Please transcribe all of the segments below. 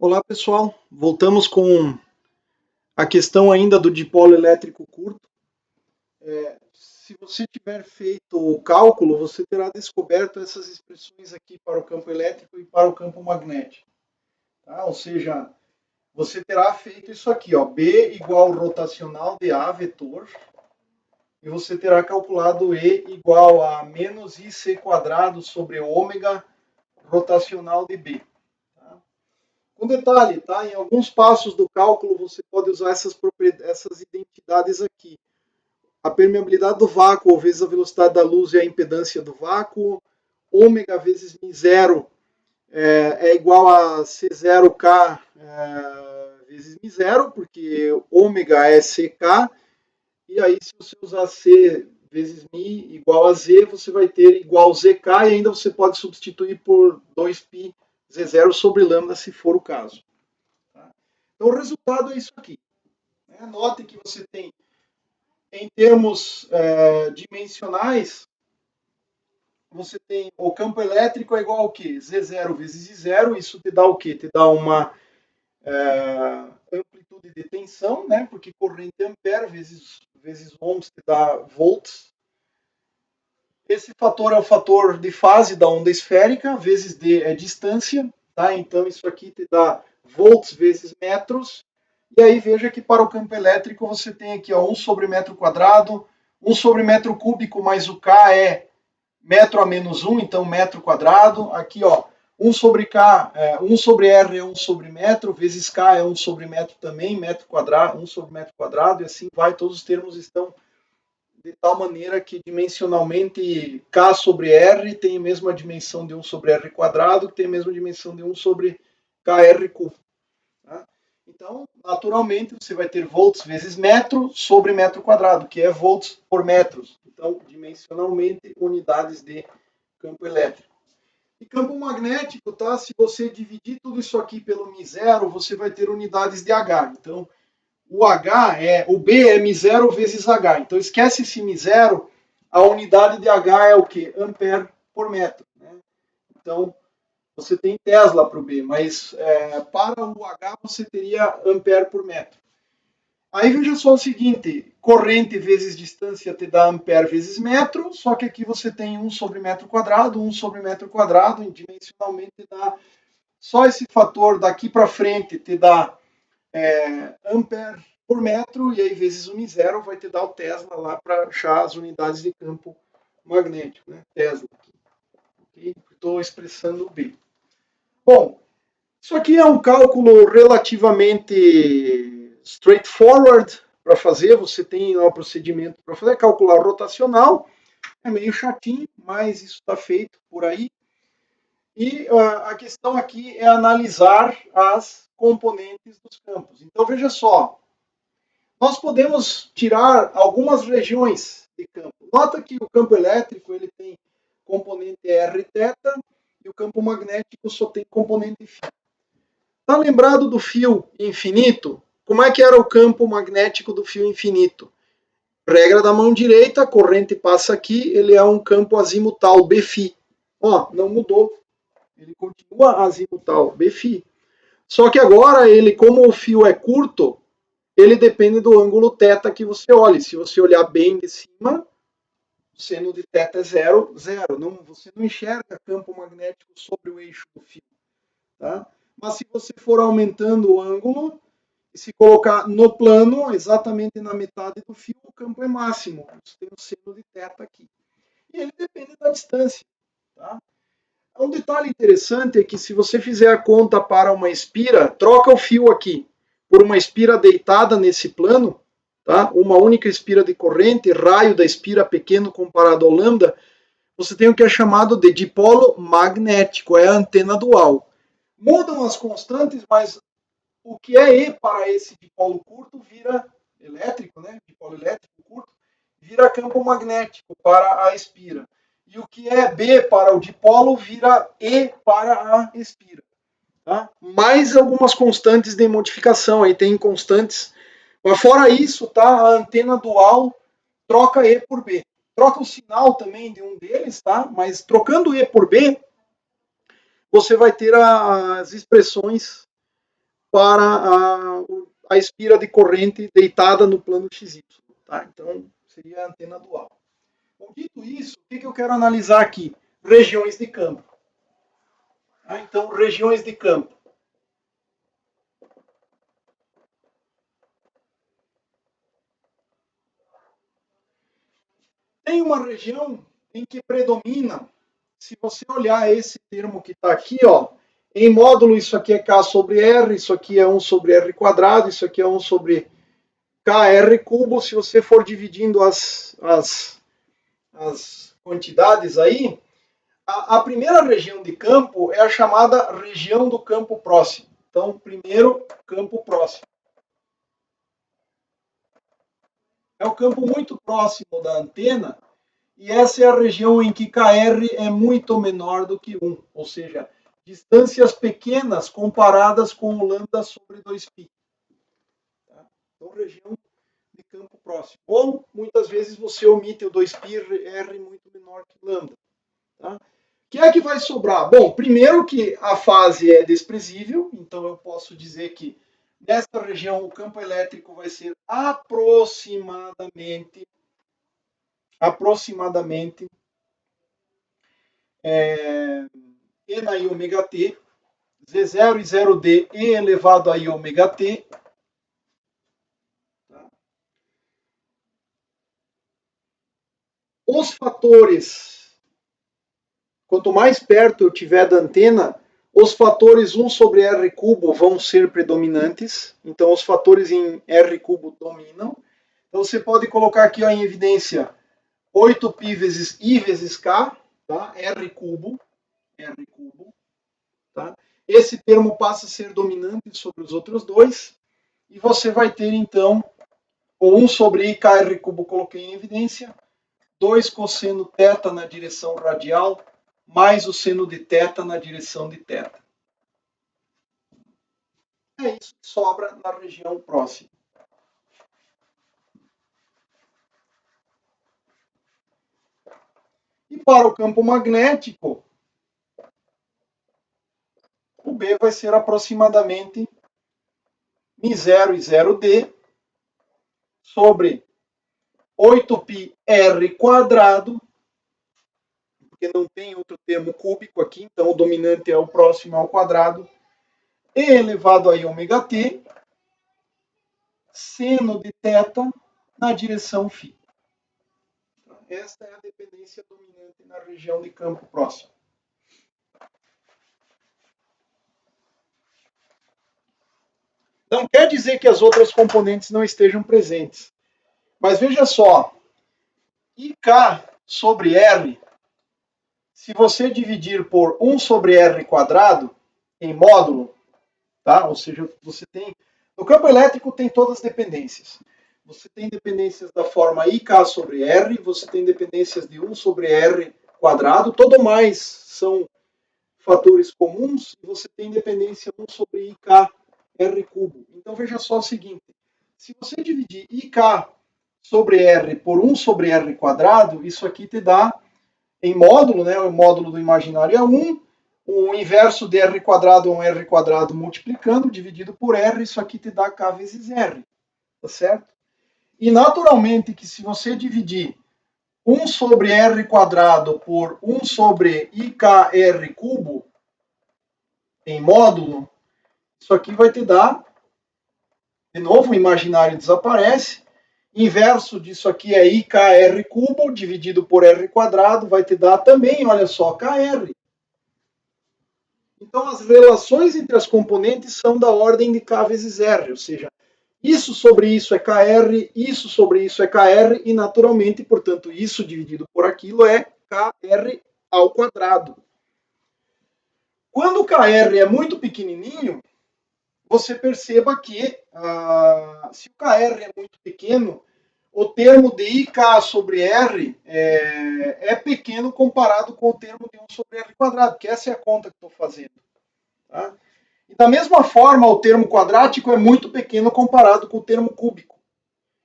Olá pessoal, voltamos com a questão ainda do dipolo elétrico curto. Se você tiver feito o cálculo, você terá descoberto essas expressões aqui para o campo elétrico e para o campo magnético. Tá? Ou seja, você terá feito isso aqui, ó, B igual rotacional de A vetor, e você terá calculado E igual a menos IC quadrado sobre ômega rotacional de B. Um detalhe, tá? Em alguns passos do cálculo você pode usar essas identidades aqui. A permeabilidade do vácuo vezes a velocidade da luz e a impedância do vácuo. Ômega vezes μ0 é igual a C0K vezes μ0, porque ômega é CK. E aí, se você usar C vezes μ igual a Z, você vai ter igual a ZK e ainda você pode substituir por 2π Z0 sobre lambda, se for o caso. Então, o resultado é isso aqui. Note que você tem, em termos dimensionais, você tem o campo elétrico é igual ao quê? Z0 vezes I0, isso te dá o quê? Te dá uma amplitude de tensão, né? Porque corrente é ampere vezes ohms te dá volts. Esse fator é o fator de fase da onda esférica, vezes d é distância, tá? Então isso aqui te dá volts vezes metros. E aí veja que para o campo elétrico você tem aqui ó, 1 sobre metro quadrado, 1 sobre metro cúbico mais o K é metro a menos 1, então metro quadrado. Aqui ó, 1 sobre K, 1 sobre R é 1 sobre metro, vezes K é 1 sobre metro também, metro quadrado, 1 sobre metro quadrado, e assim vai, todos os termos estão de tal maneira que dimensionalmente K sobre R tem a mesma dimensão de 1 sobre R quadrado, que tem a mesma dimensão de 1 sobre KR cubo. Tá? Então, naturalmente, você vai ter volts vezes metro sobre metro quadrado, que é volts por metros. Então, dimensionalmente, unidades de campo elétrico. E campo magnético, tá? Se você dividir tudo isso aqui pelo μ0, você vai ter unidades de H. Então, o B é μ0 vezes H. Então, esquece esse μ0, a unidade de H é o quê? Ampere por metro. Né? Então, você tem Tesla para o B, mas para o H você teria ampere por metro. Aí veja só o seguinte, corrente vezes distância te dá ampere vezes metro, só que aqui você tem 1 sobre metro quadrado, 1 sobre metro quadrado, dimensionalmente te dá só esse fator daqui para frente te dá ampere por metro, e aí vezes o μ0 vai te dar o Tesla lá para achar as unidades de campo magnético, né? Tesla. Estou expressando o B. Bom, isso aqui é um cálculo relativamente straightforward para fazer. Você tem o procedimento para fazer, calcular rotacional. É meio chatinho, mas isso está feito por aí. E a questão aqui é analisar as componentes dos campos. Então, veja só. Nós podemos tirar algumas regiões de campo. Nota que o campo elétrico ele tem componente R θ e o campo magnético só tem componente φ. Está lembrado do fio infinito? Como é que era o campo magnético do fio infinito? Regra da mão direita, a corrente passa aqui, ele é um campo azimutal, Bφ. Ó, não mudou. Ele continua azimutal, Bφ. Só que agora, ele, como o fio é curto, ele depende do ângulo θ que você olhe. Se você olhar bem de cima, o seno de θ é zero, zero. Não, você não enxerga campo magnético sobre o eixo do fio. Tá? Mas se você for aumentando o ângulo, e se colocar no plano, exatamente na metade do fio, o campo é máximo. Você tem o seno de θ aqui. E ele depende da distância. Tá? Um detalhe interessante é que se você fizer a conta para uma espira, troca o fio aqui por uma espira deitada nesse plano, tá? Uma única espira de corrente, raio da espira pequeno comparado ao lambda, você tem o que é chamado de dipolo magnético, é a antena dual. Mudam as constantes, mas o que é E para esse dipolo curto vira elétrico, né? Dipolo elétrico curto, vira campo magnético para a espira. E o que é B para o dipolo vira E para a espira. Tá? Mais algumas constantes de modificação, aí tem constantes. Mas fora isso, tá? A antena dual troca E por B. Troca o sinal também de um deles, tá? Mas trocando E por B, você vai ter as expressões para a espira de corrente deitada no plano XY. Tá? Então, seria a antena dual. Bom, dito isso, o que eu quero analisar aqui? Regiões de campo. Tá? Então, regiões de campo. Tem uma região em que predomina, se você olhar esse termo que está aqui, ó, em módulo isso aqui é K sobre R, isso aqui é 1 sobre R quadrado, isso aqui é 1 sobre KR cubo. Se você for dividindo as quantidades aí, a primeira região de campo é a chamada região do campo próximo. Então, primeiro, campo próximo. É o campo muito próximo da antena, e essa é a região em que KR é muito menor do que 1, ou seja, distâncias pequenas comparadas com o lambda sobre 2π. Tá? Então, região de campo próximo. Ou, muitas vezes, você omite o 2π, R muito menor que lambda. Tá? O que é que vai sobrar? Bom, primeiro que a fase é desprezível, então eu posso dizer que nesta região o campo elétrico vai ser aproximadamente E na I ômega t, Z0 e 0D E elevado a I ômega t. Os fatores, quanto mais perto eu tiver da antena, os fatores 1 sobre R cubo vão ser predominantes. Então, os fatores em R cubo dominam. Então, você pode colocar aqui ó, em evidência 8π vezes I vezes K, tá? R cubo. Tá? Esse termo passa a ser dominante sobre os outros dois. E você vai ter, então, o 1 sobre I KR cubo, coloquei em evidência. 2 cosseno θ na direção radial, mais o seno de θ na direção de θ. É isso que sobra na região próxima. E para o campo magnético, o B vai ser aproximadamente μ0 e 0D sobre 8πr quadrado, porque não tem outro termo cúbico aqui, então o dominante é o próximo ao quadrado, E elevado a I ômega t, seno de θ na direção φ. Esta é a dependência dominante na região de campo próximo. Não quer dizer que as outras componentes não estejam presentes. Mas veja só, IK sobre R, se você dividir por 1 sobre R quadrado, em módulo, tá? Ou seja, você tem... No campo elétrico tem todas as dependências. Você tem dependências da forma IK sobre R, você tem dependências de 1 sobre R quadrado, todo mais são fatores comuns, e você tem dependência 1 sobre IK R cubo. Então veja só o seguinte, se você dividir IK sobre R por 1 sobre R quadrado, isso aqui te dá em módulo, né, o módulo do imaginário é 1, o inverso de R quadrado é um R quadrado multiplicando, dividido por R, isso aqui te dá K vezes R, tá certo? E naturalmente que se você dividir 1 sobre R quadrado por 1 sobre IKR cubo, em módulo, isso aqui vai te dar, de novo, o imaginário desaparece, inverso disso aqui é IKR cubo, dividido por R quadrado, vai te dar também, olha só, KR. Então, as relações entre as componentes são da ordem de K vezes R, ou seja, isso sobre isso é KR, isso sobre isso é KR, e naturalmente, portanto, isso dividido por aquilo é KR ao quadrado. Quando o KR é muito pequenininho, você perceba que se o KR é muito pequeno, o termo de IK sobre R é pequeno comparado com o termo de 1 sobre R quadrado, que essa é a conta que estou fazendo. Tá? E da mesma forma, o termo quadrático é muito pequeno comparado com o termo cúbico.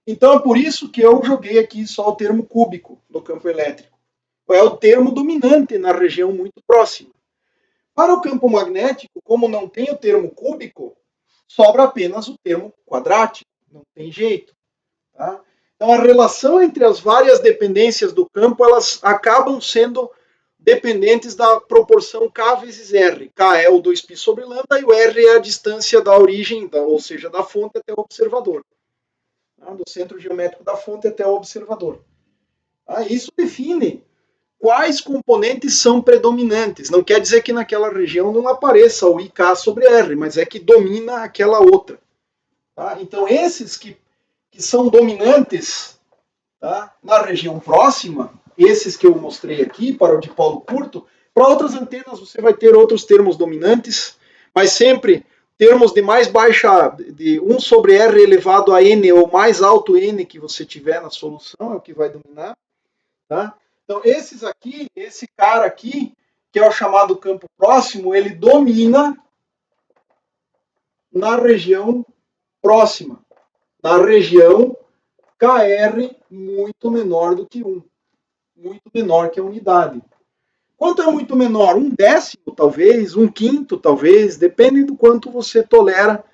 Então é por isso que eu joguei aqui só o termo cúbico no campo elétrico. É o termo dominante na região muito próxima. Para o campo magnético, como não tem o termo cúbico, sobra apenas o termo quadrático, não tem jeito. Tá? Então, a relação entre as várias dependências do campo, elas acabam sendo dependentes da proporção K vezes R. K é o 2π sobre lambda e o R é a distância da origem, ou seja, da fonte até o observador. Tá? Do centro geométrico da fonte até o observador. Tá? Isso define quais componentes são predominantes. Não quer dizer que naquela região não apareça o IK sobre R, mas é que domina aquela outra. Tá? Então, esses que são dominantes, tá, na região próxima, esses que eu mostrei aqui, para o dipolo curto, para outras antenas você vai ter outros termos dominantes, mas sempre termos de mais baixa, de 1 sobre R elevado a N, ou mais alto N que você tiver na solução, é o que vai dominar. Tá? Então, esses aqui, esse cara aqui, que é o chamado campo próximo, ele domina na região próxima, na região KR muito menor do que 1, muito menor que a unidade. Quanto é muito menor? 1/10, talvez, 1/5, talvez, depende do quanto você tolera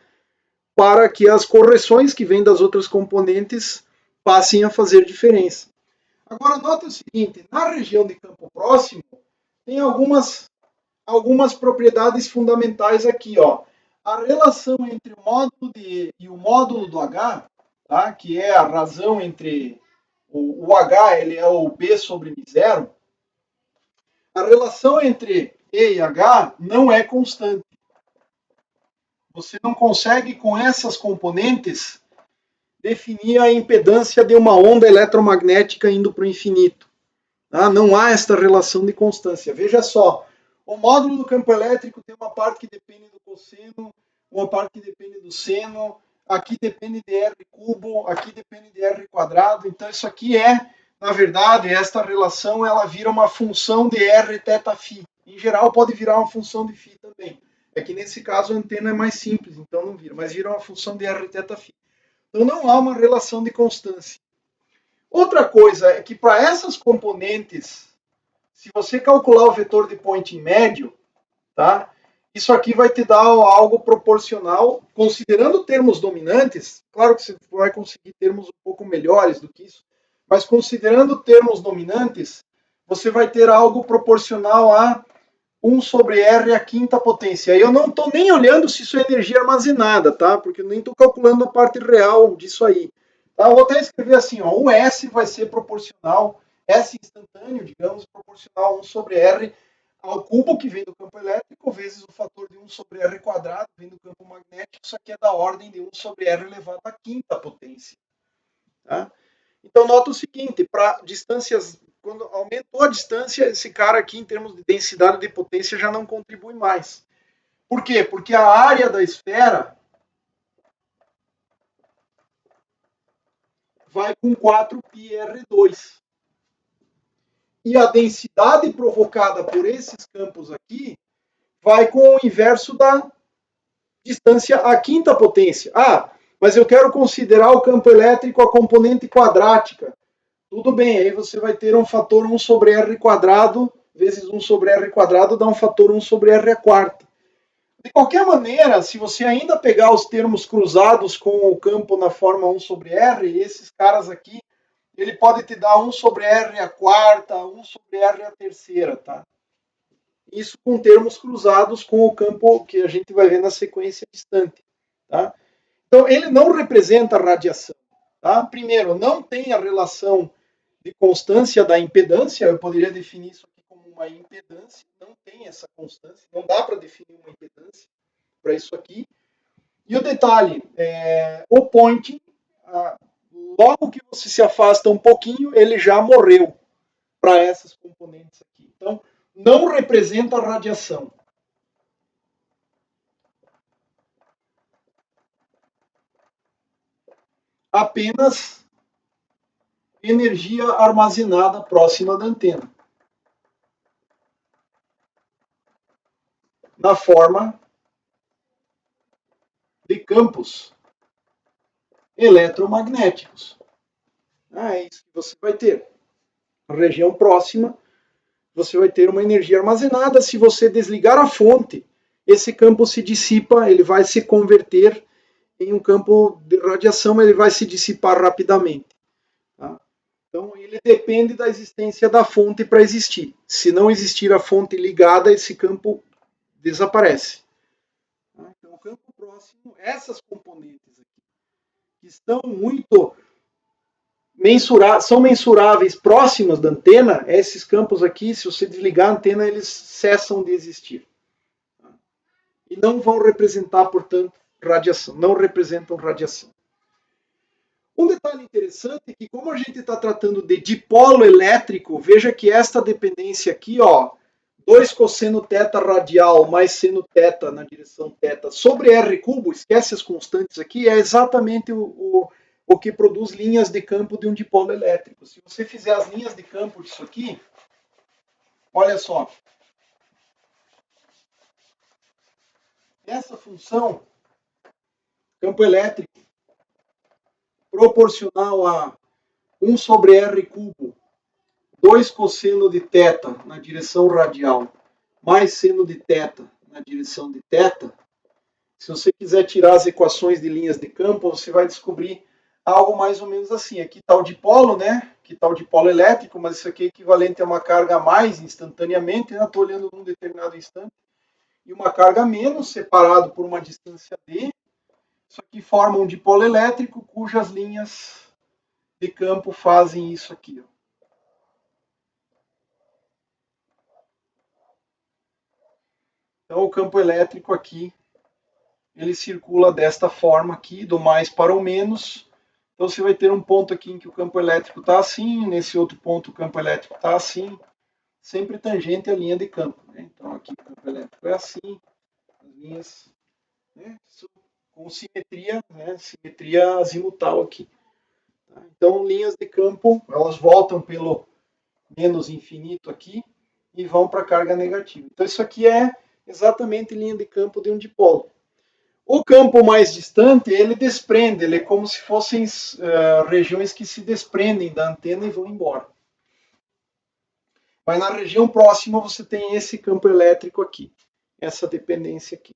para que as correções que vêm das outras componentes passem a fazer diferença. Agora, note o seguinte, na região de campo próximo, tem algumas propriedades fundamentais aqui. Ó. A relação entre o módulo de E e o módulo do H, tá? Que é a razão entre o H, ele é o B sobre μ0, a relação entre E e H não é constante. Você não consegue, com essas componentes, definir a impedância de uma onda eletromagnética indo para o infinito. Tá? Não há esta relação de constância. Veja só, o módulo do campo elétrico tem uma parte que depende do cosseno, uma parte que depende do seno, aqui depende de R cubo, aqui depende de R quadrado. Então isso aqui é, na verdade, esta relação ela vira uma função de R θφ. Em geral pode virar uma função de φ também. É que nesse caso a antena é mais simples, então não vira, mas vira uma função de R θφ. Então não há uma relação de constância. Outra coisa é que para essas componentes, se você calcular o vetor de Poynting médio, tá? Isso aqui vai te dar algo proporcional, considerando termos dominantes, claro que você vai conseguir termos um pouco melhores do que isso, mas considerando termos dominantes, você vai ter algo proporcional a 1 sobre R à quinta potência. Eu não estou nem olhando se isso é energia armazenada, tá? Porque eu nem estou calculando a parte real disso aí. Tá? Eu vou até escrever assim, ó, o S vai ser proporcional, S instantâneo, digamos, proporcional a 1 sobre R ao cubo, que vem do campo elétrico, vezes o fator de 1 sobre R quadrado, vem do campo magnético. Isso aqui é da ordem de 1 sobre R elevado à quinta potência. Tá? Então, nota o seguinte, para distâncias, quando aumentou a distância, esse cara aqui, em termos de densidade de potência, já não contribui mais. Por quê? Porque a área da esfera vai com 4πr2. E a densidade provocada por esses campos aqui vai com o inverso da distância à quinta potência. Ah, mas eu quero considerar o campo elétrico a componente quadrática. Tudo bem, aí você vai ter um fator 1 sobre R quadrado, vezes 1 sobre R quadrado, dá um fator 1 sobre R à quarta. De qualquer maneira, se você ainda pegar os termos cruzados com o campo na forma 1 sobre R, esses caras aqui, ele pode te dar 1 sobre R à quarta, 1 sobre R à terceira, tá? Isso com termos cruzados com o campo que a gente vai ver na sequência distante, tá? Então, ele não representa radiação, tá? Primeiro, não tem a relação de constância da impedância, eu poderia definir isso aqui como uma impedância, não tem essa constância, não dá para definir uma impedância para isso aqui. E o detalhe, o Poynting, logo que você se afasta um pouquinho, ele já morreu para essas componentes aqui. Então, não representa radiação. Apenas energia armazenada próxima da antena. Na forma de campos eletromagnéticos. É isso que você vai ter. Na região próxima, você vai ter uma energia armazenada. Se você desligar a fonte esse campo se dissipa, ele vai se converter em um campo de radiação, ele vai se dissipar rapidamente. Tá? Então, ele depende da existência da fonte para existir. Se não existir a fonte ligada, esse campo desaparece. Tá? Então, o campo próximo, essas componentes aqui, que estão muito são mensuráveis próximas da antena, esses campos aqui, se você desligar a antena, eles cessam de existir. Tá? E não vão representar, portanto, radiação. Não representam radiação. Um detalhe interessante é que, como a gente está tratando de dipolo elétrico, veja que esta dependência aqui, ó, 2 cosseno θ radial mais seno θ na direção θ sobre R cubo, esquece as constantes aqui, é exatamente o que produz linhas de campo de um dipolo elétrico. Se você fizer as linhas de campo disso aqui, olha só. Essa função, campo elétrico, proporcional a 1 sobre R cubo, 2 cosseno de θ na direção radial, mais seno de θ na direção de θ, se você quiser tirar as equações de linhas de campo, você vai descobrir algo mais ou menos assim. Aqui está o dipolo, né? Aqui está o dipolo elétrico, mas isso aqui é equivalente a uma carga a mais instantaneamente, né? Estou olhando num determinado instante. E uma carga a menos, separado por uma distância d. Isso aqui forma um dipolo elétrico, cujas linhas de campo fazem isso aqui. Ó. Então, o campo elétrico aqui, ele circula desta forma aqui, do mais para o menos. Então, você vai ter um ponto aqui em que o campo elétrico está assim, nesse outro ponto o campo elétrico está assim, sempre tangente à linha de campo. Né? Então, aqui o campo elétrico é assim, as linhas, né, com simetria, né, simetria azimutal aqui. Tá? Então, linhas de campo, elas voltam pelo menos infinito aqui e vão para a carga negativa. Então, isso aqui é exatamente linha de campo de um dipolo. O campo mais distante, ele desprende, ele é como se fossem regiões que se desprendem da antena e vão embora. Mas na região próxima você tem esse campo elétrico aqui, essa dependência aqui.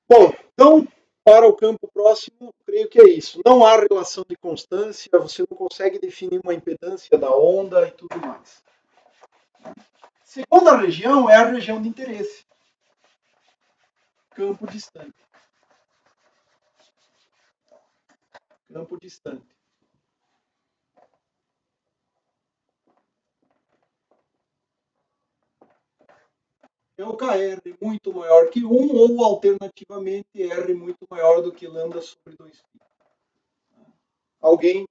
Bom, então, para o campo próximo, creio que é isso. Não há relação de constância, você não consegue definir uma impedância da onda e tudo mais. Segunda região é a região de interesse. Campo distante. Campo distante. É o KR muito maior que 1 ou, alternativamente, R muito maior do que lambda sobre 2π. Alguém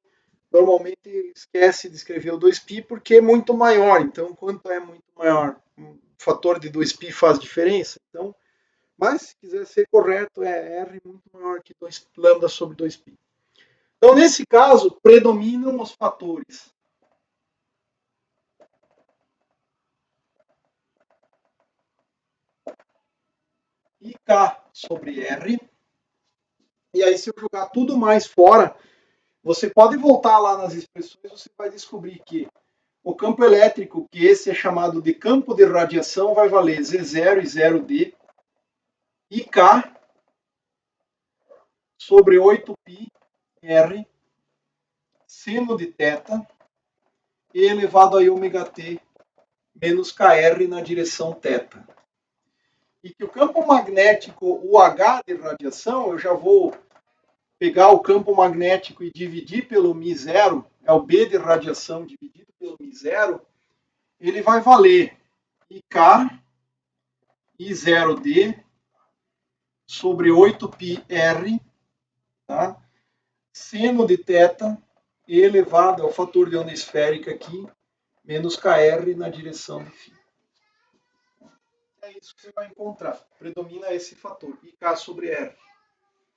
normalmente esquece de escrever o 2π porque é muito maior. Então, quanto é muito maior? Um fator de 2π faz diferença? Então, mas, se quiser ser correto, é R muito maior que 2 lambda sobre 2π. Então, nesse caso, predominam os fatores IK sobre R. E aí, se eu jogar tudo mais fora, você pode voltar lá nas expressões, você vai descobrir que o campo elétrico, que esse é chamado de campo de radiação, vai valer Z0 e 0D, IK sobre 8π R, seno de θ, e elevado a ômega t menos KR na direção θ. E que o campo magnético, o H de radiação, eu já vou pegar o campo magnético e dividir pelo μ0, é o B de radiação dividido pelo μ0, ele vai valer IK I0D sobre 8πr, tá? Seno de θ elevado ao fator de onda esférica aqui, menos KR na direção de φ. É isso que você vai encontrar. Predomina esse fator, IK sobre R.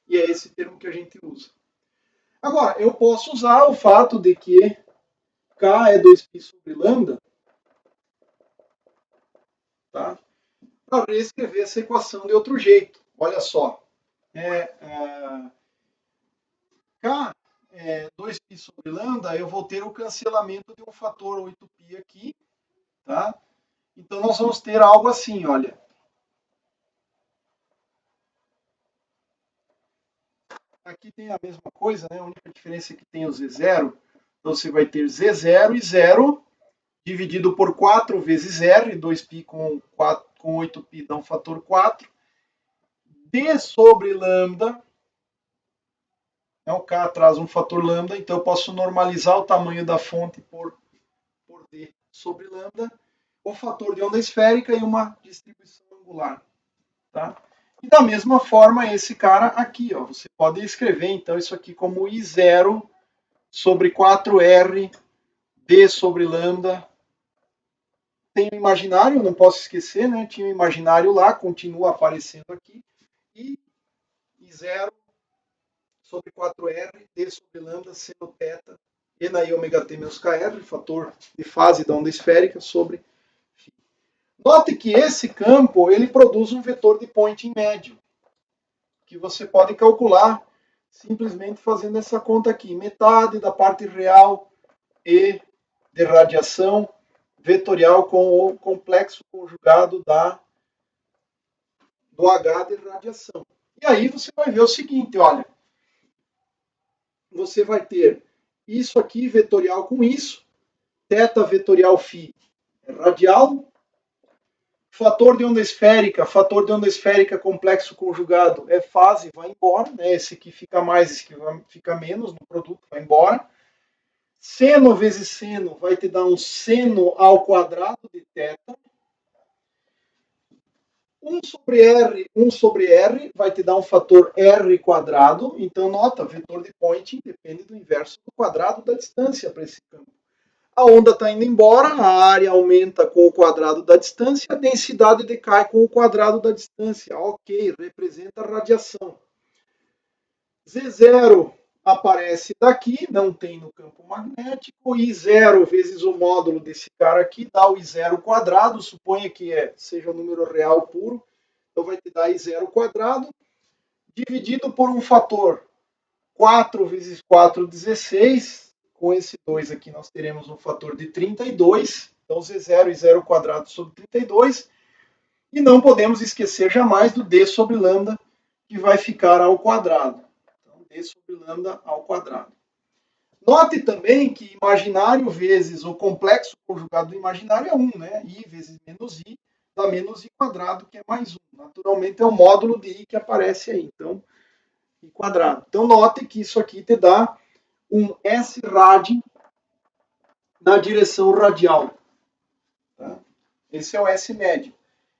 E é esse termo que a gente usa. Agora, eu posso usar o fato de que K é 2π sobre lambda, tá? Para reescrever essa equação de outro jeito. Olha só. K é 2π sobre lambda, eu vou ter o cancelamento de um fator 8π aqui, tá? Então nós vamos ter algo assim, olha. aqui tem a mesma coisa, né? A única diferença é que tem o Z0. Então você vai ter Z0 e 0 dividido por 4 vezes R, 2π com 8π dá um fator 4. D sobre lambda, o K traz um fator lambda, então eu posso normalizar o tamanho da fonte por D sobre lambda, o fator de onda esférica e uma distribuição angular. Tá? E da mesma forma, esse cara aqui, ó, você pode escrever então isso aqui como I0 sobre 4R D sobre lambda. Tem o imaginário, não posso esquecer, né? Tinha o imaginário lá, continua aparecendo aqui. E I0 sobre 4R, D sobre lambda, seno θ, e na I ômega t menos KR, fator de fase da onda esférica, sobre φ. Note que esse campo, ele produz um vetor de Poynting médio, que você pode calcular simplesmente fazendo essa conta aqui. Metade da parte real e de radiação vetorial com o complexo conjugado do H de radiação. E aí você vai ver o seguinte, olha, você vai ter isso aqui vetorial com isso, θ vetorial φ radial, fator de onda esférica complexo conjugado é fase, vai embora, né? Esse aqui fica mais, esse aqui fica menos no produto, vai embora. Seno vezes seno vai te dar um seno ao quadrado de θ. 1 sobre R vai te dar um fator R quadrado. Então, nota, vetor de Poynting depende do inverso do quadrado da distância para esse campo. A onda está indo embora, a área aumenta com o quadrado da distância, a densidade decai com o quadrado da distância. Ok, representa a radiação. Z0 aparece daqui, não tem no campo magnético, I0 vezes o módulo desse cara aqui dá o I0 quadrado, suponha que seja um número real puro, então vai te dar I0 quadrado, dividido por um fator 4 vezes 4, 16, com esse 2 aqui nós teremos um fator de 32, então Z0 e 0 quadrado sobre 32, e não podemos esquecer jamais do D sobre lambda, que vai ficar ao quadrado. Então, D sobre lambda ao quadrado. Note também que imaginário vezes o complexo conjugado do imaginário é 1, né? I vezes menos I dá menos I quadrado, que é mais 1. Naturalmente é o módulo de I que aparece aí, então, I quadrado. Então, note que isso aqui te dá um S rad na direção radial. Tá? Esse é o S médio.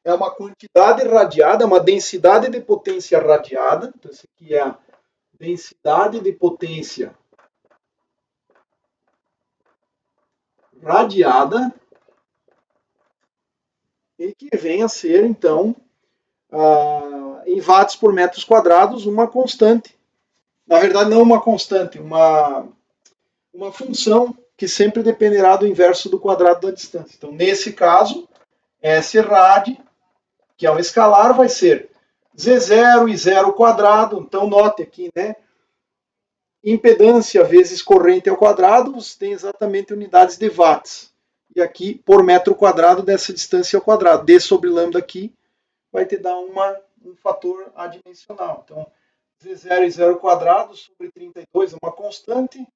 É uma quantidade radiada, uma densidade de potência radiada. Então, isso aqui é a densidade de potência radiada e que vem a ser, então, em watts por metros quadrados, uma constante. Na verdade, não uma constante, uma função que sempre dependerá do inverso do quadrado da distância. Então, nesse caso, S rad, que é um escalar, vai ser Z0 e 0 quadrado. Então, note aqui, né? Impedância vezes corrente ao quadrado, você tem exatamente unidades de watts. E aqui, por metro quadrado dessa distância ao quadrado. D sobre lambda aqui vai te dar um fator adimensional. Então, Z0 e 0 quadrado sobre 32 é uma constante.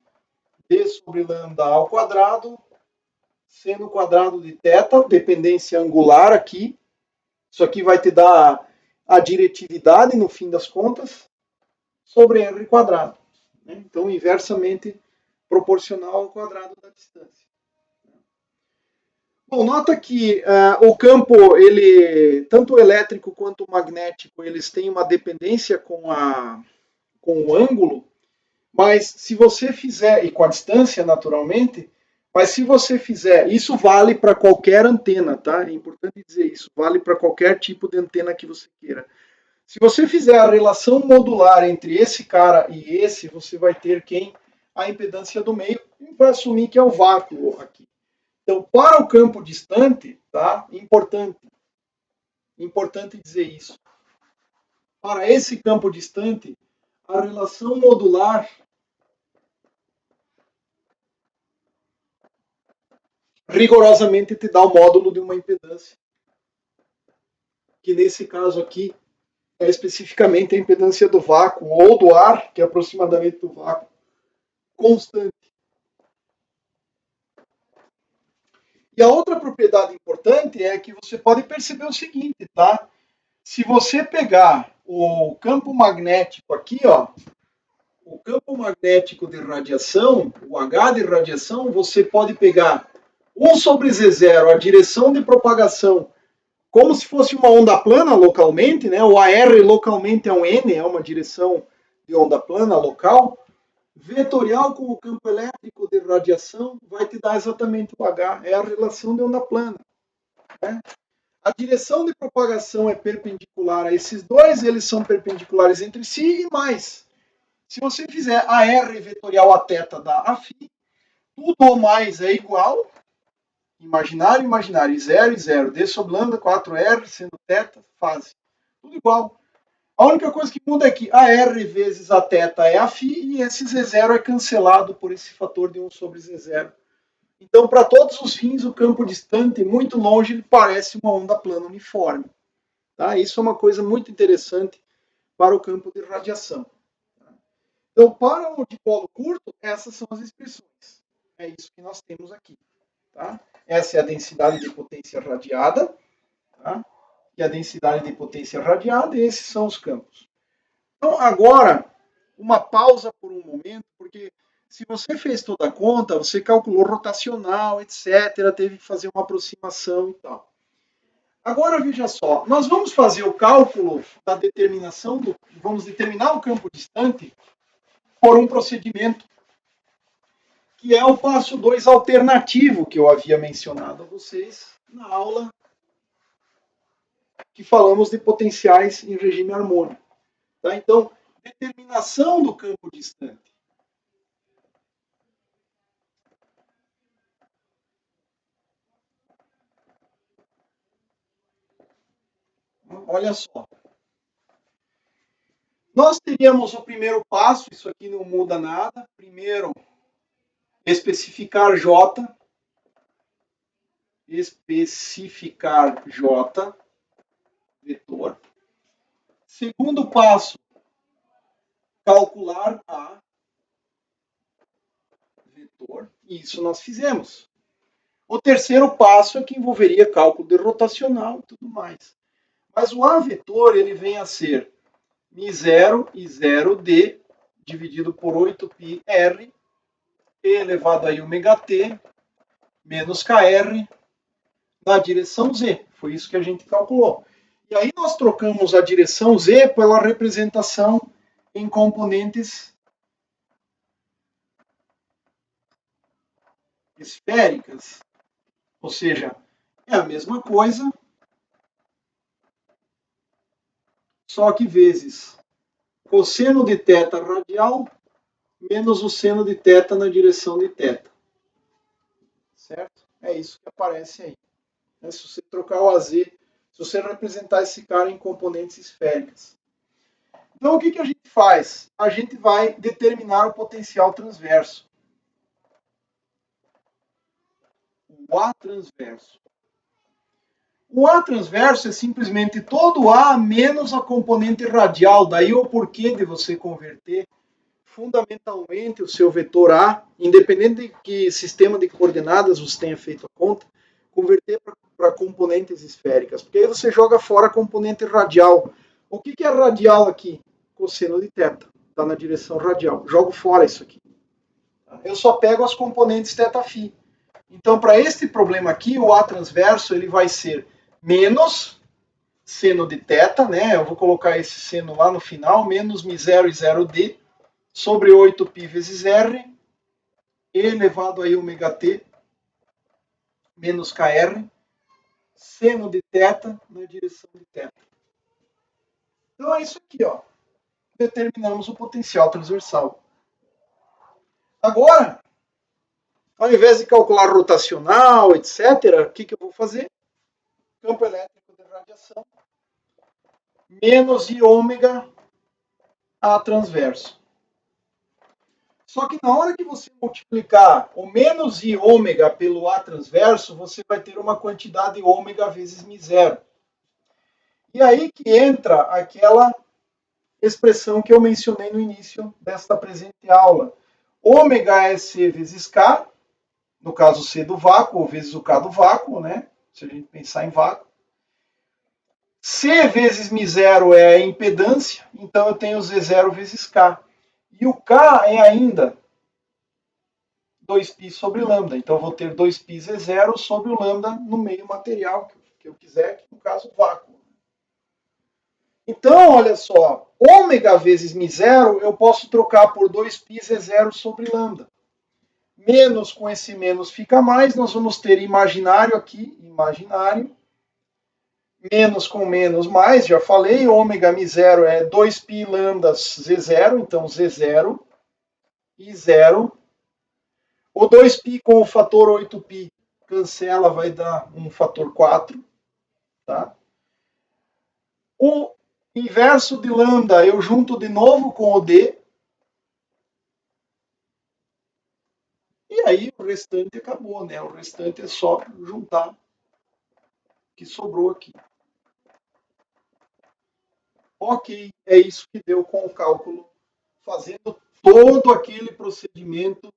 D sobre lambda ao quadrado, seno quadrado de θ, dependência angular aqui. Isso aqui vai te dar a diretividade, no fim das contas, sobre R quadrado. Então, inversamente proporcional ao quadrado da distância. Bom, nota que o campo, ele, tanto o elétrico quanto o magnético, eles têm uma dependência com o ângulo, mas se você fizer, e com a distância naturalmente, mas se você fizer, isso vale para qualquer antena, tá? É importante dizer isso, vale para qualquer tipo de antena que você queira. Se você fizer a relação modular entre esse cara e esse, você vai ter quem? A impedância do meio, e vai assumir que é o vácuo aqui. Então, para o campo distante, tá? Importante dizer isso. Para esse campo distante, a relação modular rigorosamente te dá o módulo de uma impedância, que nesse caso aqui especificamente a impedância do vácuo ou do ar, que é aproximadamente do vácuo, constante. E a outra propriedade importante é que você pode perceber o seguinte, tá? Se você pegar o campo magnético aqui, ó, o campo magnético de radiação, o H de radiação, você pode pegar 1 sobre Z0, a direção de propagação, como se fosse uma onda plana localmente, né? O AR localmente é um N, é uma direção de onda plana local. Vetorial com o campo elétrico de radiação vai te dar exatamente o H, é a relação de onda plana. Né? A direção de propagação é perpendicular a esses dois, eles são perpendiculares entre si e mais. Se você fizer AR vetorial a θ dá a φ, tudo ou mais é igual, imaginário, imaginário, 0 e 0, d sobre lambda, 4R, sendo θ, fase. Tudo igual. A única coisa que muda é que AR vezes a θ é a φ e esse Z0 é cancelado por esse fator de 1 sobre Z0. Então, para todos os fins, o campo distante, muito longe, ele parece uma onda plana uniforme. Tá? Isso é uma coisa muito interessante para o campo de radiação. Então, para o dipolo curto, essas são as expressões. É isso que nós temos aqui. Tá? Essa é a densidade de potência radiada. Tá? E a densidade de potência radiada, e esses são os campos. Então, agora, uma pausa por um momento, porque se você fez toda a conta, você calculou rotacional, etc., teve que fazer uma aproximação e tal. Agora, veja só, nós vamos fazer o cálculo da determinação, vamos determinar o campo distante por um procedimento que é o passo 2 alternativo que eu havia mencionado a vocês na aula que falamos de potenciais em regime harmônico. Tá? Então, determinação do campo distante. Olha só. Nós teríamos o primeiro passo, isso aqui não muda nada. Primeiro, especificar J. Especificar J, vetor. Segundo passo, calcular A, vetor. Isso nós fizemos. O terceiro passo é que envolveria cálculo de rotacional e tudo mais. Mas o A vetor, ele vem a ser μ0 e 0d dividido por 8πr e elevado a ωt menos kr na direção z. Foi isso que a gente calculou. E aí nós trocamos a direção z pela representação em componentes esféricas. Ou seja, é a mesma coisa, só que vezes cosseno de θ radial menos o seno de θ na direção de θ. Certo? É isso que aparece aí. Se você trocar o AZ, se você representar esse cara em componentes esféricas. Então, o que a gente faz? A gente vai determinar o potencial transverso. O A transverso. O A transverso é simplesmente todo A menos a componente radial. Daí o porquê de você converter fundamentalmente o seu vetor A, independente de que sistema de coordenadas você tenha feito a conta, converter para componentes esféricas. Porque aí você joga fora a componente radial. O que é radial aqui? Cosseno de θ. Está na direção radial. Jogo fora isso aqui. Eu só pego as componentes θφ. Então, para este problema aqui, o A transverso ele vai ser menos seno de θ, né? Eu vou colocar esse seno lá no final, menos μ0 e 0d, sobre 8π vezes r, elevado a ωt, menos kr, seno de θ na direção de θ. Então é isso aqui, ó. Determinamos o potencial transversal. Agora, ao invés de calcular rotacional, etc., o que eu vou fazer? Campo elétrico de radiação menos i ômega A transverso. Só que na hora que você multiplicar o menos i ômega pelo A transverso, você vai ter uma quantidade ômega vezes μ0. E aí que entra aquela expressão que eu mencionei no início desta presente aula. Ômega é C vezes K, no caso C do vácuo, ou vezes o K do vácuo, né? Se a gente pensar em vácuo. C vezes μ0 é a impedância, então eu tenho Z0 vezes K. E o K é ainda 2π sobre lambda. Então eu vou ter 2π Z0 sobre o lambda no meio material que eu quiser, que no caso vácuo. Então, olha só, ômega vezes μ0 eu posso trocar por 2π Z0 sobre lambda. Menos com esse menos fica mais, nós vamos ter imaginário aqui, imaginário. Menos com menos mais, já falei, ômega μ0 é 2π lambda Z0, então Z0 e 0. O 2π com o fator 8π cancela, vai dar um fator 4. Tá? O inverso de lambda eu junto de novo com o D. E aí o restante acabou, né? O restante é só juntar o que sobrou aqui. Ok, é isso que deu com o cálculo, fazendo todo aquele procedimento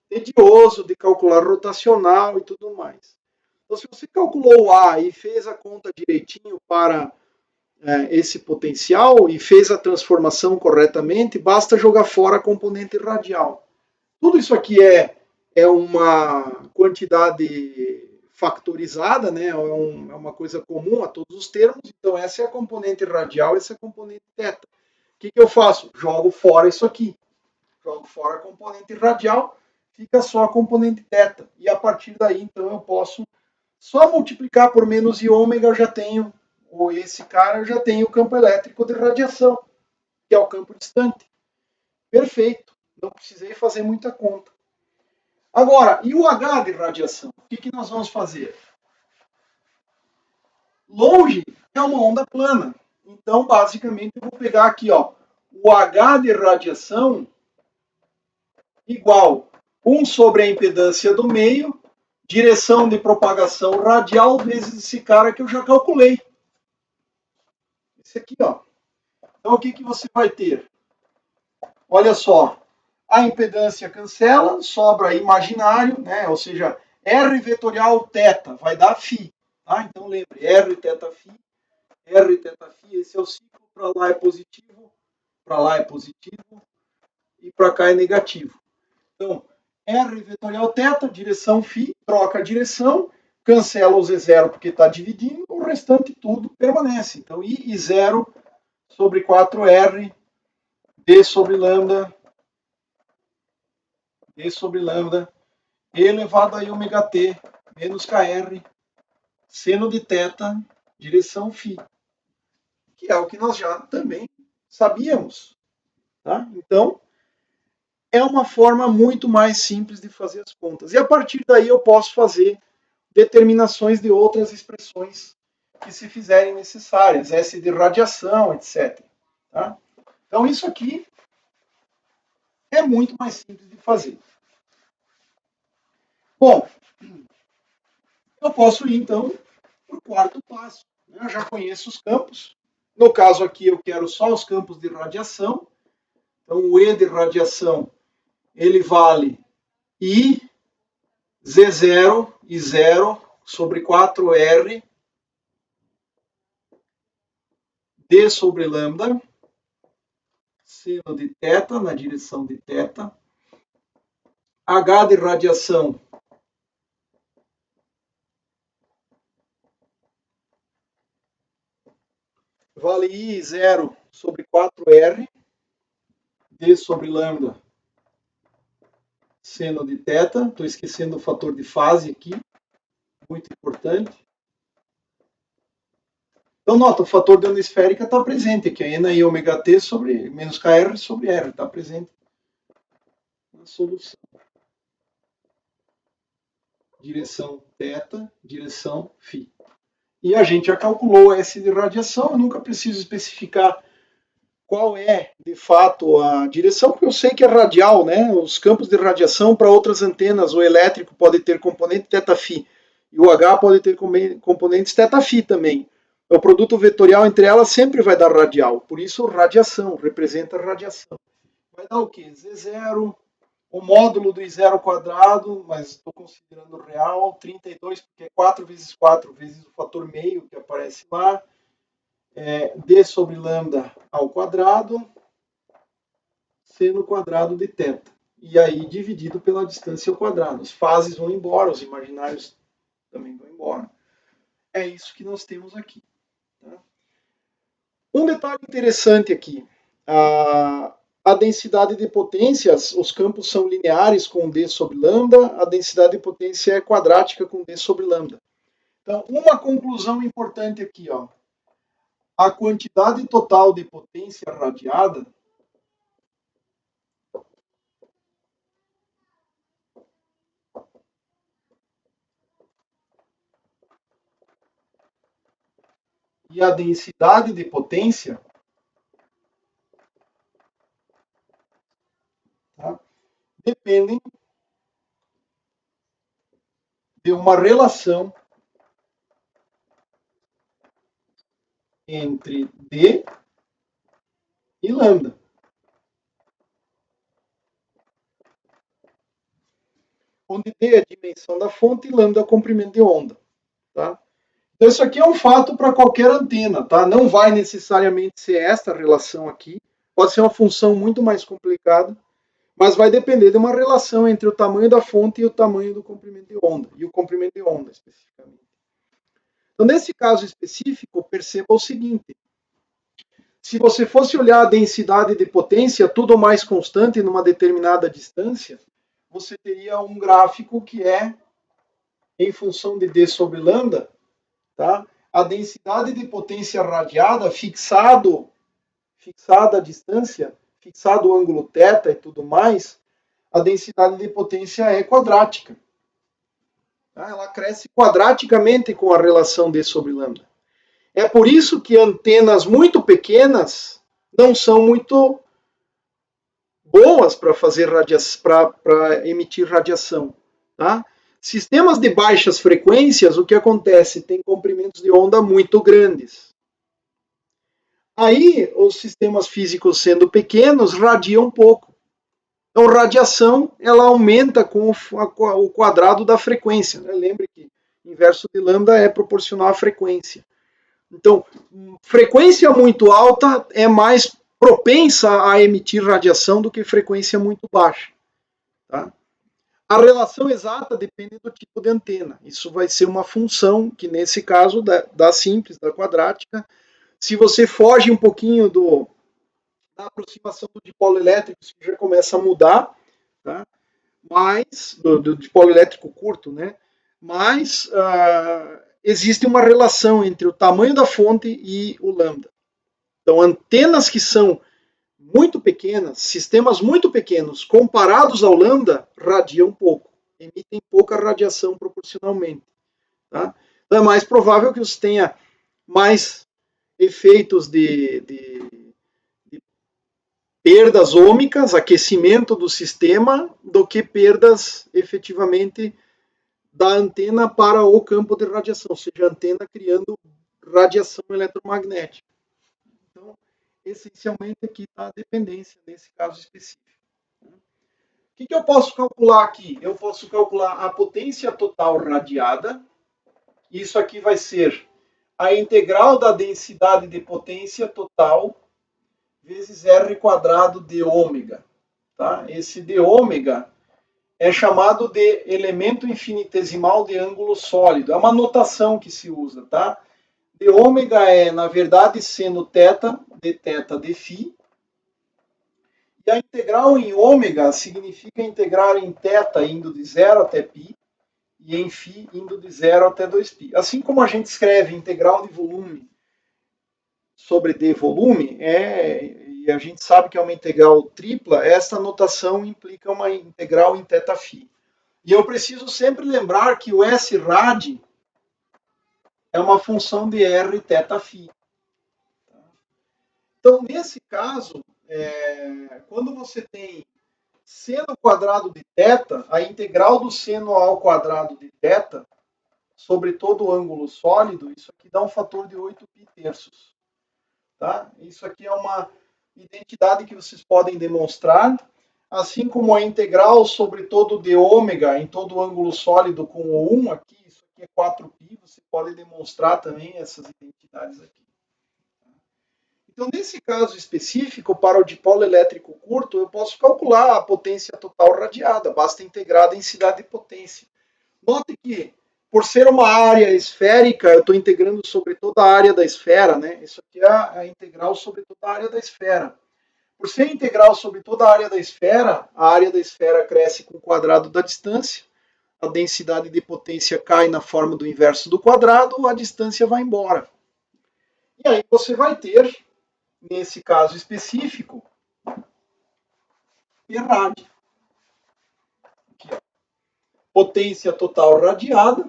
tedioso de calcular rotacional e tudo mais. Então, se você calculou A e fez a conta direitinho para esse potencial e fez a transformação corretamente, basta jogar fora a componente radial. Tudo isso aqui é uma quantidade factorizada, né? É uma coisa comum a todos os termos. Então, essa é a componente radial, essa é a componente θ. O que eu faço? Jogo fora isso aqui. Jogo fora a componente radial, fica só a componente θ. E a partir daí, então, eu posso só multiplicar por menos i ômega, eu já tenho, ou esse cara, eu já tenho o campo elétrico de radiação, que é o campo distante. Perfeito. Não precisei fazer muita conta. Agora, e o H de radiação? O que nós vamos fazer? Longe é uma onda plana. Então, basicamente, eu vou pegar aqui, ó, o H de radiação igual 1 sobre a impedância do meio, direção de propagação radial vezes esse cara que eu já calculei. Esse aqui, ó. Então, o que você vai ter? Olha só, a impedância cancela, sobra imaginário, né? Ou seja, R vetorial θ vai dar φ. Tá? Então lembre, R θφ, R θφ, esse é o ciclo, para lá é positivo, para lá é positivo e para cá é negativo. Então, R vetorial θ, direção φ, troca a direção, cancela o Z0 porque está dividindo, o restante tudo permanece. Então, I0 sobre 4R, D sobre lambda, D sobre lambda, E elevado a ômega t menos KR, seno de θ, direção φ, que é o que nós já também sabíamos. Tá? Então, é uma forma muito mais simples de fazer as contas. E a partir daí eu posso fazer determinações de outras expressões que se fizerem necessárias, S de radiação, etc. Tá? Então, isso aqui é muito mais simples de fazer. Bom, eu posso ir, então, para o quarto passo. Eu já conheço os campos. No caso aqui, eu quero só os campos de radiação. Então, o E de radiação, ele vale I, Z0 e 0 sobre 4R, D sobre lambda, seno de θ na direção de θ. H de radiação vale I0 sobre 4R, D sobre lambda, seno de θ. Estou esquecendo o fator de fase aqui, muito importante. Então, nota, o fator de onda esférica está presente aqui, a NI ômega t sobre menos KR sobre R, está presente na solução. Direção θ, direção φ. E a gente já calculou S de radiação, eu nunca preciso especificar qual é, de fato, a direção, porque eu sei que é radial, né? Os campos de radiação para outras antenas, o elétrico pode ter componente θφ, e o H pode ter componentes θφ também. o produto vetorial entre elas sempre vai dar radial, por isso radiação, representa radiação. Vai dar o quê? Z0, o módulo do I0 ao quadrado, mas estou considerando real, 32, porque é 4 vezes 4 vezes o fator meio que aparece lá, d sobre lambda ao quadrado, seno quadrado de θ. E aí dividido pela distância ao quadrado. As fases vão embora, os imaginários também vão embora. É isso que nós temos aqui. Tá? Um detalhe interessante aqui. A densidade de potências, os campos são lineares com d sobre lambda, a densidade de potência é quadrática com d sobre lambda. Então, uma conclusão importante aqui, ó. A quantidade total de potência radiada e a densidade de potência, tá, dependem de uma relação entre d e lambda. Onde d é a dimensão da fonte e lambda é o comprimento de onda. Tá? Então, isso aqui é um fato para qualquer antena. Tá? Não vai necessariamente ser esta relação aqui. Pode ser uma função muito mais complicada, mas vai depender de uma relação entre o tamanho da fonte e o tamanho do comprimento de onda, e o comprimento de onda, especificamente. Então, nesse caso específico, perceba o seguinte. Se você fosse olhar a densidade de potência, tudo mais constante numa determinada distância, você teria um gráfico que é em função de d sobre lambda, tá? A densidade de potência radiada fixada a distância, fixado o ângulo θ e tudo mais, a densidade de potência é quadrática. Tá? Ela cresce quadraticamente com a relação d sobre lambda. É por isso que antenas muito pequenas não são muito boas para fazer para emitir radiação. Tá? Sistemas de baixas frequências, o que acontece? Tem comprimentos de onda muito grandes. Aí, os sistemas físicos sendo pequenos, radiam um pouco. Então, radiação, ela aumenta com o quadrado da frequência. Né? Lembre que inverso de lambda é proporcional à frequência. Então, frequência muito alta é mais propensa a emitir radiação do que frequência muito baixa. Tá? A relação exata depende do tipo de antena. Isso vai ser uma função que, nesse caso, da simples, da quadrática, se você foge um pouquinho da aproximação do dipolo elétrico, isso já começa a mudar, tá? Mas, do dipolo elétrico curto, né? Mas existe uma relação entre o tamanho da fonte e o lambda. Então, antenas que são muito pequenas, sistemas muito pequenos, comparados ao lambda, radiam pouco, emitem pouca radiação proporcionalmente. Tá? Então, é mais provável que você tenha mais efeitos de perdas ômicas, aquecimento do sistema, do que perdas efetivamente da antena para o campo de radiação, ou seja, a antena criando radiação eletromagnética. Então, essencialmente aqui está a dependência nesse caso específico. O que eu posso calcular aqui? Eu posso calcular a potência total radiada. Isso aqui vai ser a integral da densidade de potência total vezes R quadrado de ômega. Tá? Esse de ômega é chamado de elemento infinitesimal de ângulo sólido. É uma notação que se usa. Tá? De ômega é, na verdade, seno θ de φ. E a integral em ômega significa integrar em θ indo de 0 até π e em φ indo de 0 até 2π. Assim como a gente escreve integral de volume sobre d volume, e a gente sabe que é uma integral tripla, essa notação implica uma integral em θφ. E eu preciso sempre lembrar que o S rad é uma função de R θφ. Então, nesse caso, quando você tem seno quadrado de θ, a integral do seno ao quadrado de θ sobre todo ângulo sólido, isso aqui dá um fator de 8π terços. Tá? Isso aqui é uma identidade que vocês podem demonstrar, assim como a integral sobre todo de ômega em todo ângulo sólido com o 1 aqui, isso aqui é 4π, você pode demonstrar também essas identidades aqui. Então, nesse caso específico, para o dipolo elétrico curto, eu posso calcular a potência total radiada, basta integrar a densidade de potência. Note que, por ser uma área esférica, eu estou integrando sobre toda a área da esfera, né? Isso aqui é a integral sobre toda a área da esfera. Por ser integral sobre toda a área da esfera cresce com o quadrado da distância, a densidade de potência cai na forma do inverso do quadrado, a distância vai embora. E aí você vai ter, nesse caso específico, P rad. Aqui, ó. Potência total radiada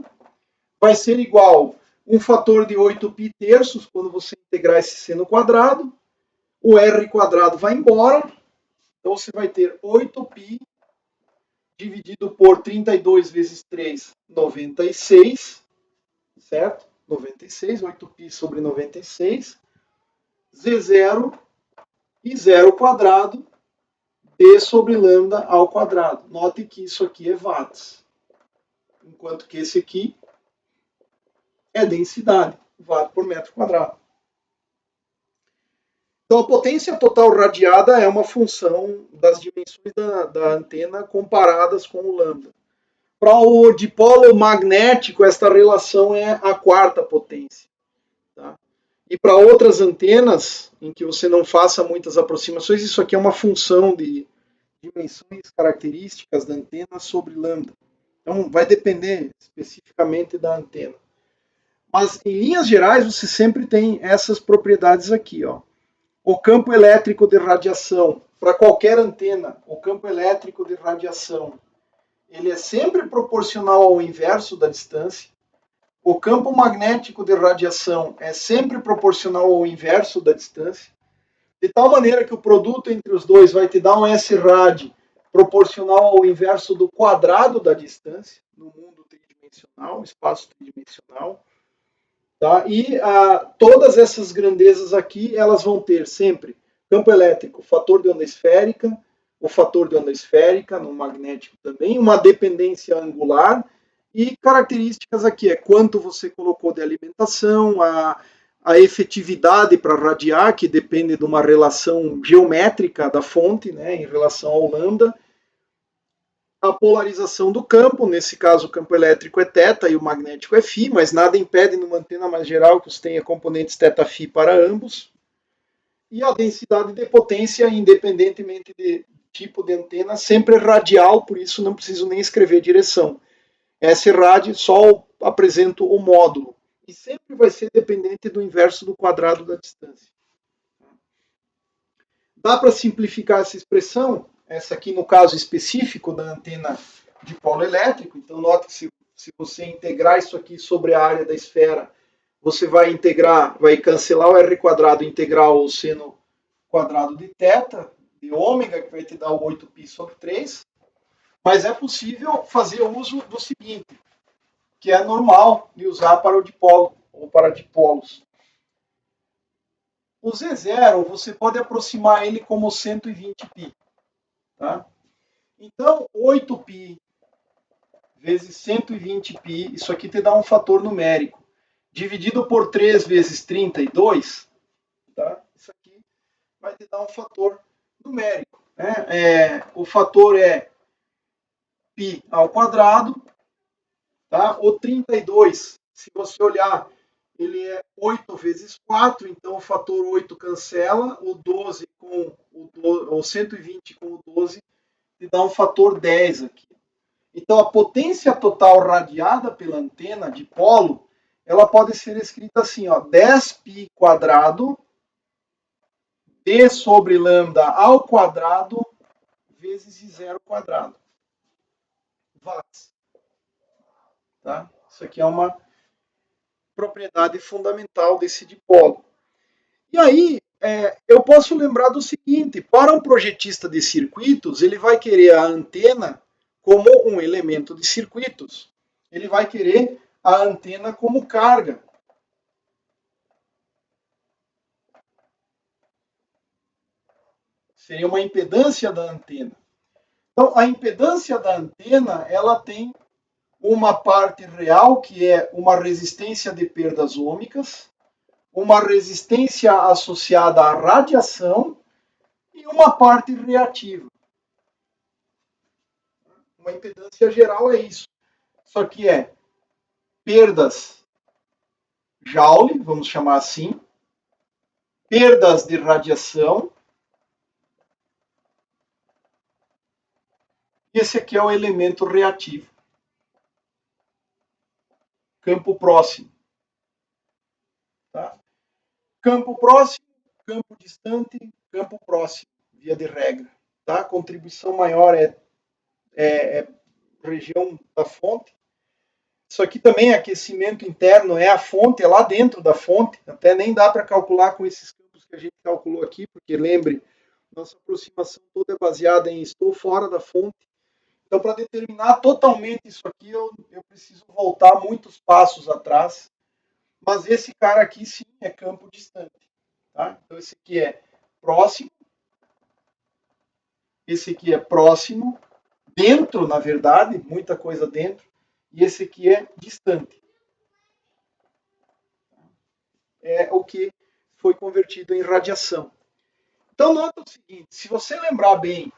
vai ser igual a um fator de 8π terços, quando você integrar esse seno quadrado, o r quadrado vai embora, então você vai ter 8π dividido por 32 vezes 3, 96, certo? 96, 8π sobre 96, Z0 e 0 quadrado, d sobre lambda ao quadrado. Note que isso aqui é watts, enquanto que esse aqui é densidade, watt por metro quadrado. Então, a potência total radiada é uma função das dimensões da antena comparadas com o lambda. Para o dipolo magnético, esta relação é a quarta potência. Tá? E para outras antenas, em que você não faça muitas aproximações, isso aqui é uma função de dimensões características da antena sobre lambda. Então, vai depender especificamente da antena. Mas, em linhas gerais, você sempre tem essas propriedades aqui, ó. O campo elétrico de radiação, para qualquer antena, o campo elétrico de radiação, ele é sempre proporcional ao inverso da distância. O campo magnético de radiação é sempre proporcional ao inverso da distância, de tal maneira que o produto entre os dois vai te dar um S-rad proporcional ao inverso do quadrado da distância, no mundo tridimensional, espaço tridimensional. Tá? E todas essas grandezas aqui, elas vão ter sempre campo elétrico, fator de onda esférica, o fator de onda esférica, no magnético também, uma dependência angular e características aqui, é quanto você colocou de alimentação, a efetividade para radiar, que depende de uma relação geométrica da fonte, né, em relação ao lambda, a polarização do campo, nesse caso o campo elétrico é θ e o magnético é φ, mas nada impede numa antena mais geral que você tenha componentes θ-φ para ambos. E a densidade de potência, independentemente de tipo de antena, sempre é radial, por isso não preciso nem escrever direção. S-rad só apresento o módulo. E sempre vai ser dependente do inverso do quadrado da distância. Dá para simplificar essa expressão? Essa aqui no caso específico da antena de polo elétrico. Então, note que se você integrar isso aqui sobre a área da esfera, você vai integrar, vai cancelar o r quadrado e integrar o seno quadrado de θ, de ômega, que vai te dar o 8π sobre 3. Mas é possível fazer uso do seguinte, que é normal de usar para o dipolo, ou para dipolos. O Z0, você pode aproximar ele como 120π. Tá? Então, 8π vezes 120π, isso aqui te dá um fator numérico. Dividido por 3 vezes 32, tá? Isso aqui vai te dar um fator numérico. Né? O fator é π ao quadrado. Tá? O 32, se você olhar, ele é 8 vezes 4, então o fator 8 cancela, o 12 com o 120 com o 12, te dá um fator 10 aqui. Então a potência total radiada pela antena de polo, ela pode ser escrita assim, ó, 10π quadrado d sobre lambda ao quadrado vezes I0 quadrado. Watts. Tá? Isso aqui é uma propriedade fundamental desse dipolo. E aí, eu posso lembrar do seguinte, para um projetista de circuitos, ele vai querer a antena como um elemento de circuitos. Ele vai querer a antena como carga. Seria uma impedância da antena. Então, a impedância da antena, ela tem uma parte real, que é uma resistência de perdas ômicas, uma resistência associada à radiação e uma parte reativa. Uma impedância geral é isso. Só que é perdas Joule, vamos chamar assim, perdas de radiação. Esse aqui é o elemento reativo. Campo próximo. Tá? Campo próximo, campo distante, campo próximo, via de regra. Tá? A contribuição maior é região da fonte. Isso aqui também é aquecimento interno, é a fonte, é lá dentro da fonte. Até nem dá para calcular com esses campos que a gente calculou aqui, porque lembre, nossa aproximação toda é baseada em estou fora da fonte. Então, para determinar totalmente isso aqui, eu preciso voltar muitos passos atrás. Mas esse cara aqui, sim, é campo distante. Tá? Então, esse aqui é próximo. Esse aqui é próximo. Dentro, na verdade, muita coisa dentro. E esse aqui é distante. É o que foi convertido em radiação. Então, nota o seguinte, se você lembrar bem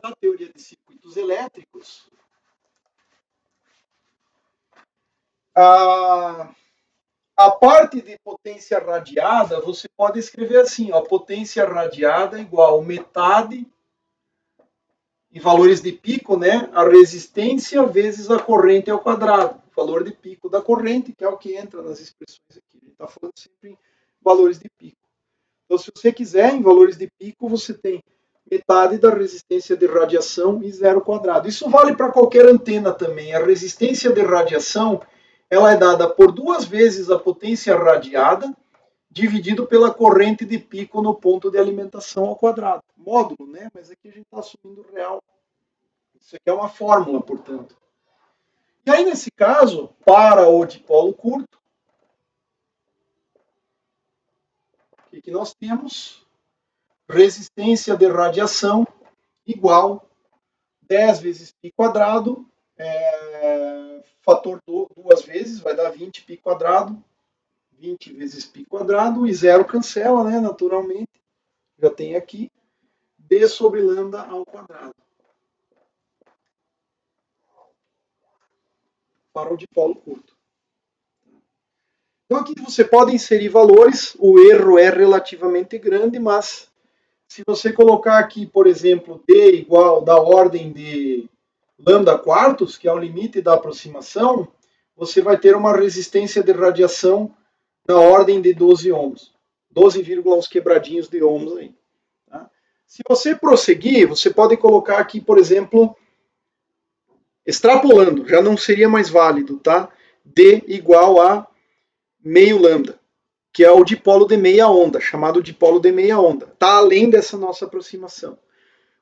da teoria de circuitos elétricos, a parte de potência radiada, você pode escrever assim, ó, potência radiada igual metade, em valores de pico, né, a resistência vezes a corrente ao quadrado, valor de pico da corrente, que é o que entra nas expressões aqui. A gente está falando sempre em valores de pico. Então, se você quiser, em valores de pico, você tem metade da resistência de radiação e zero quadrado. Isso vale para qualquer antena também. A resistência de radiação ela é dada por 2 vezes a potência radiada dividido pela corrente de pico no ponto de alimentação ao quadrado. Módulo, né? Mas aqui a gente está assumindo real. Isso aqui é uma fórmula, portanto. E aí, nesse caso, para o dipolo curto, o que nós temos? Resistência de radiação igual 10 vezes π quadrado, fator 2 vezes, vai dar 20 π quadrado, 20 vezes π quadrado, e zero cancela, né, naturalmente, já tem aqui, d sobre lambda ao quadrado. Para o dipolo curto. Então aqui você pode inserir valores, o erro é relativamente grande, mas se você colocar aqui, por exemplo, d igual da ordem de lambda quartos, que é o limite da aproximação, você vai ter uma resistência de radiação na ordem de 12 ohms. 12, uns quebradinhos de ohms aí. Tá? Se você prosseguir, você pode colocar aqui, por exemplo, extrapolando, já não seria mais válido, tá? D igual a meio lambda, que é o dipolo de meia onda, chamado dipolo de meia onda. Está além dessa nossa aproximação.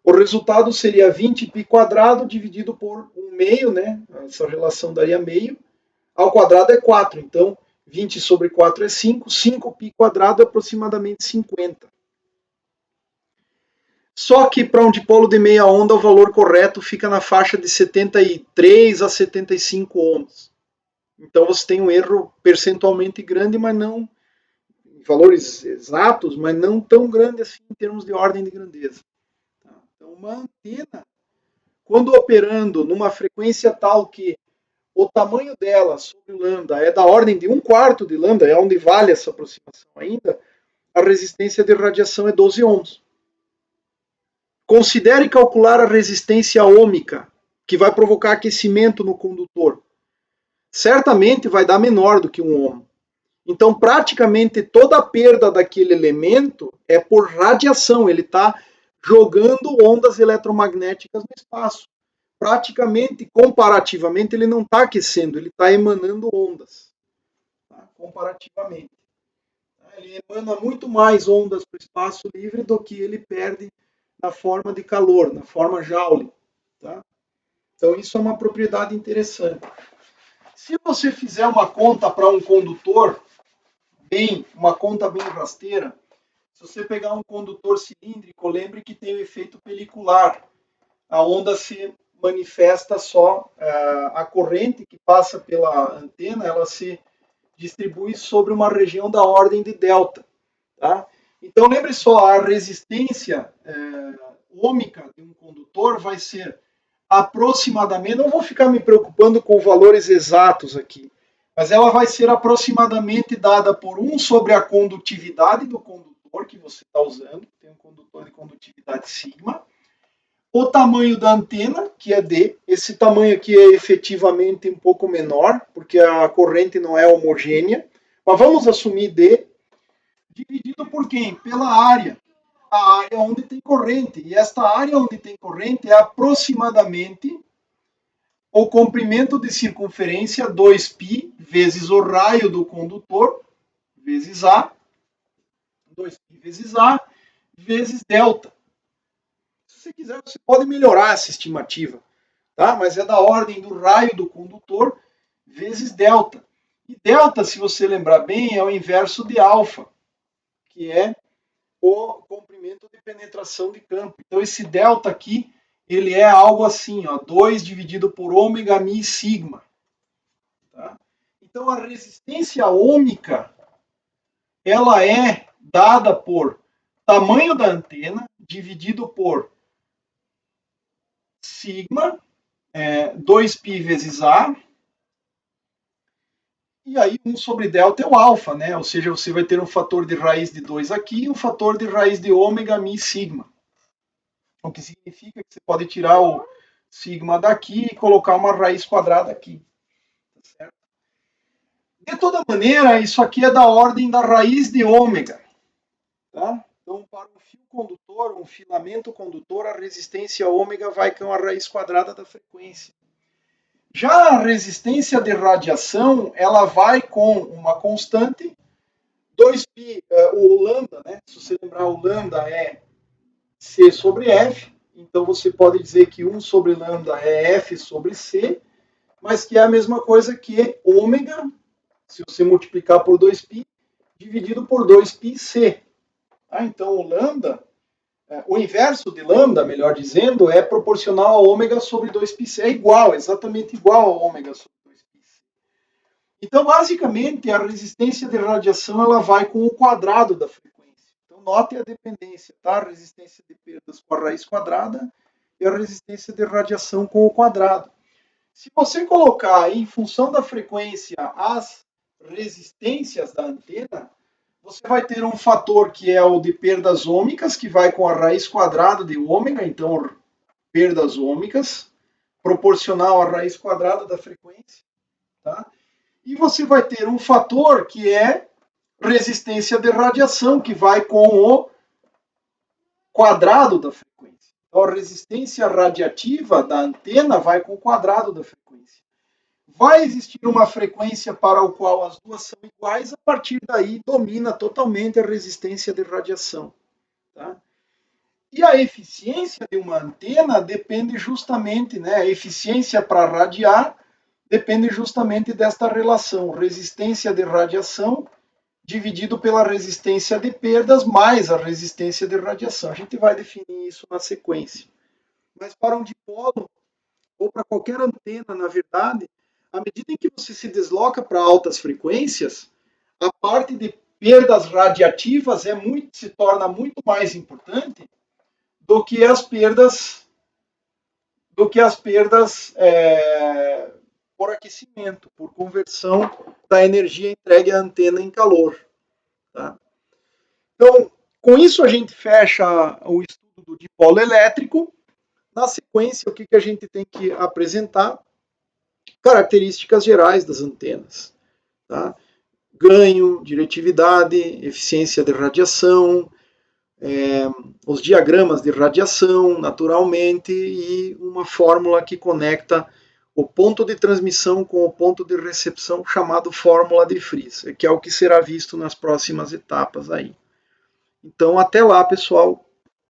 O resultado seria 20 π quadrado dividido por 1 meio, né? Essa relação daria meio. Ao quadrado é 4, então 20 sobre 4 é 5. 5 π quadrado é aproximadamente 50. Só que para um dipolo de meia onda o valor correto fica na faixa de 73 a 75 ohms. Então você tem um erro percentualmente grande, mas não valores exatos, mas não tão grande assim em termos de ordem de grandeza. Então uma antena, quando operando numa frequência tal que o tamanho dela sobre o lambda é da ordem de 1/4 de lambda, é onde vale essa aproximação ainda, a resistência de radiação é 12 ohms. Considere calcular a resistência ômica, que vai provocar aquecimento no condutor. Certamente vai dar menor do que 1 ohm. Então, praticamente toda a perda daquele elemento é por radiação. Ele está jogando ondas eletromagnéticas no espaço. Praticamente, comparativamente, ele não está aquecendo, ele está emanando ondas. Tá? Comparativamente. Ele emana muito mais ondas para o espaço livre do que ele perde na forma de calor, na forma Joule. Tá? Então, isso é uma propriedade interessante. Se você fizer uma conta para um condutor, uma conta bem rasteira, se você pegar um condutor cilíndrico, lembre que tem o efeito pelicular. A onda se manifesta só, a corrente que passa pela antena, ela se distribui sobre uma região da ordem de delta. Tá? Então lembre só, a resistência ômica de um condutor vai ser aproximadamente, não vou ficar me preocupando com valores exatos aqui, mas ela vai ser aproximadamente dada por 1 sobre a condutividade do condutor que você está usando, tem um condutor de condutividade sigma, o tamanho da antena, que é D, esse tamanho aqui é efetivamente um pouco menor, porque a corrente não é homogênea, mas vamos assumir D, dividido por quem? Pela área. A área onde tem corrente. E esta área onde tem corrente é aproximadamente o comprimento de circunferência 2π vezes o raio do condutor, vezes A, 2π vezes A, vezes delta. Se você quiser, você pode melhorar essa estimativa, tá? Mas é da ordem do raio do condutor vezes delta. E delta, se você lembrar bem, é o inverso de alfa, que é o comprimento de penetração de campo. Então, esse delta aqui, ele é algo assim, ó, 2 dividido por ômega mi sigma. Tá? Então, a resistência ômica, ela é dada por tamanho da antena dividido por sigma, 2π vezes A, e aí 1 sobre delta é o alfa, né? Ou seja, você vai ter um fator de raiz de 2 aqui e um fator de raiz de ômega mi sigma. O que significa que você pode tirar o sigma daqui e colocar uma raiz quadrada aqui. Certo? De toda maneira, isso aqui é da ordem da raiz de ômega. Tá? Então, para um fio condutor, um filamento condutor, a resistência ômega vai com a raiz quadrada da frequência. Já a resistência de radiação, ela vai com uma constante, 2π, o lambda, né? Se você lembrar, o lambda é C sobre F, então você pode dizer que 1 sobre lambda é F sobre C, mas que é a mesma coisa que ômega, se você multiplicar por 2π, dividido por 2πc. Então o lambda, o inverso de lambda, melhor dizendo, é proporcional a ômega sobre 2πc, é igual, exatamente igual a ômega sobre 2πc. Então, basicamente, a resistência de radiação ela vai com o quadrado da frequência. Então, note a dependência, tá? A resistência de perdas com a raiz quadrada e a resistência de radiação com o quadrado. Se você colocar em função da frequência as resistências da antena, você vai ter um fator que é o de perdas ômicas, que vai com a raiz quadrada de ômega, então perdas ômicas, proporcional à raiz quadrada da frequência. Tá? E você vai ter um fator que é resistência de radiação, que vai com o quadrado da frequência. Então, a resistência radiativa da antena vai com o quadrado da frequência. Vai existir uma frequência para a qual as duas são iguais, a partir daí domina totalmente a resistência de radiação. Tá? E a eficiência de uma antena depende justamente, né, a eficiência para radiar depende justamente desta relação, resistência de radiação dividido pela resistência de perdas mais a resistência de radiação. A gente vai definir isso na sequência. Mas para um dipolo, ou para qualquer antena, na verdade, à medida em que você se desloca para altas frequências, a parte de perdas radiativas se torna muito mais importante do que as perdas por aquecimento, por conversão da energia entregue à antena em calor. Tá? Então, com isso a gente fecha o estudo do dipolo elétrico. Na sequência, o que a gente tem que apresentar? Características gerais das antenas. Tá? Ganho, diretividade, eficiência de radiação, os diagramas de radiação, naturalmente, e uma fórmula que conecta o ponto de transmissão com o ponto de recepção, chamado fórmula de Fries, que é o que será visto nas próximas etapas aí. Então, até lá, pessoal.